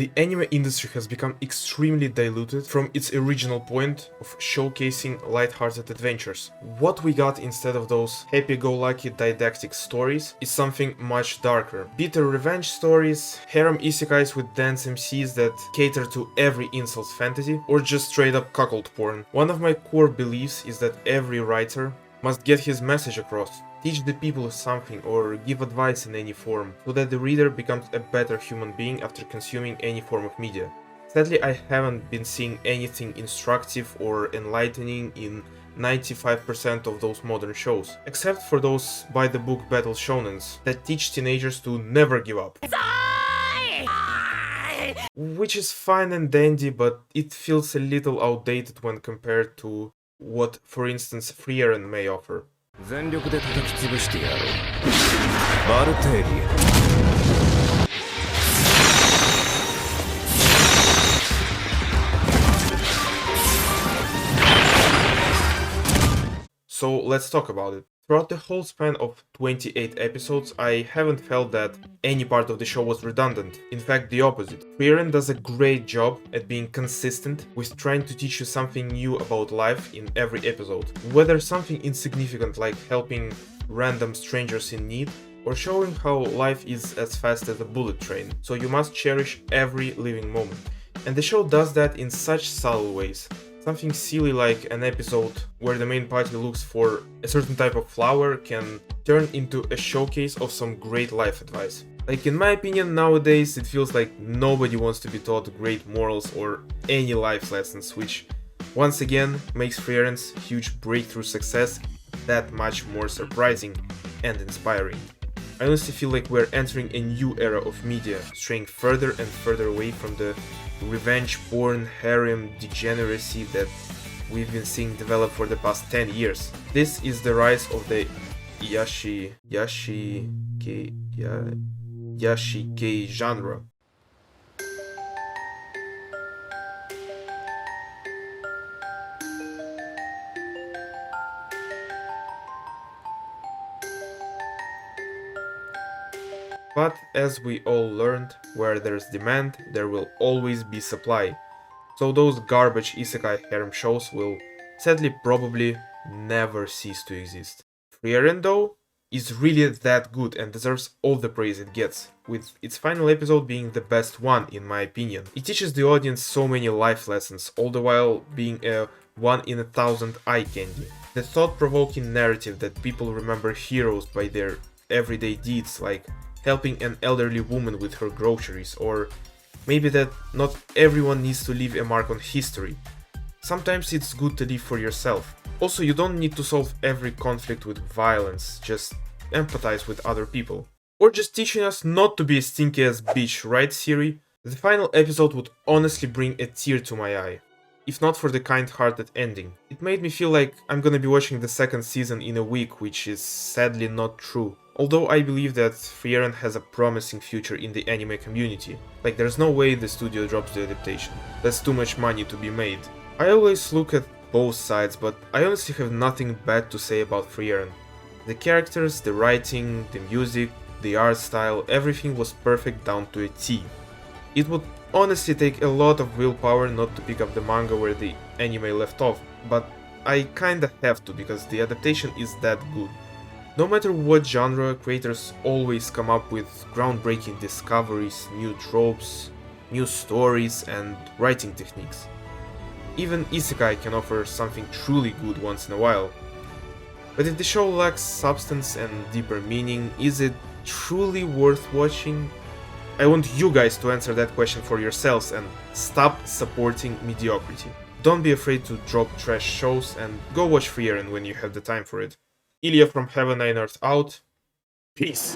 The anime industry has become extremely diluted from its original point of showcasing lighthearted adventures. What we got instead of those happy-go-lucky didactic stories is something much darker. Bitter revenge stories, harem isekais with dance MCs that cater to every insult's fantasy, or just straight up cuckold porn. One of my core beliefs is that every writer must get his message across, teach the people something or give advice in any form, so that the reader becomes a better human being after consuming any form of media. Sadly, I haven't been seeing anything instructive or enlightening in 95% of those modern shows, except for those by-the-book battle shonens that teach teenagers to never give up. Which is fine and dandy, but it feels a little outdated when compared to what, for instance, Frieren may offer. 全力で叩き潰してやろう。バルテーリア。 So let's talk about it. Throughout the whole span of 28 episodes, I haven't felt that any part of the show was redundant. In fact, the opposite. Frieren does a great job at being consistent with trying to teach you something new about life in every episode. Whether something insignificant like helping random strangers in need, or showing how life is as fast as a bullet train, so you must cherish every living moment. And the show does that in such subtle ways. Something silly like an episode where the main party looks for a certain type of flower can turn into a showcase of some great life advice. Like, in my opinion, nowadays it feels like nobody wants to be taught great morals or any life lessons, which once again makes Frieren's huge breakthrough success that much more surprising and inspiring. I honestly feel like we're entering a new era of media, straying further and further away from the revenge porn harem degeneracy that we've been seeing develop for the past 10 years. This is the rise of the yashikei genre. But as we all learned, where there's demand, there will always be supply. So those garbage isekai harem shows will sadly probably never cease to exist. Frieren though is really that good and deserves all the praise it gets, with its final episode being the best one in my opinion. It teaches the audience so many life lessons, all the while being a 1 in 1,000 eye candy. The thought-provoking narrative that people remember heroes by their everyday deeds, like helping an elderly woman with her groceries, or maybe that not everyone needs to leave a mark on history. Sometimes it's good to live for yourself. Also, you don't need to solve every conflict with violence, just empathize with other people. Or just teaching us not to be a stinky ass bitch, right Siri? The final episode would honestly bring a tear to my eye, if not for the kind-hearted ending. It made me feel like I'm gonna be watching the second season in a week, which is sadly not true. Although I believe that Frieren has a promising future in the anime community. Like, there's no way the studio drops the adaptation. That's too much money to be made. I always look at both sides, but I honestly have nothing bad to say about Frieren. The characters, the writing, the music, the art style, everything was perfect down to a T. It would honestly take a lot of willpower not to pick up the manga where the anime left off, but I kinda have to because the adaptation is that good. No matter what genre, creators always come up with groundbreaking discoveries, new tropes, new stories, and writing techniques. Even isekai can offer something truly good once in a while. But if the show lacks substance and deeper meaning, is it truly worth watching? I want you guys to answer that question for yourselves and stop supporting mediocrity. Don't be afraid to drop trash shows and go watch Frieren when you have the time for it. Ilya from Heaven and Earth out. Peace.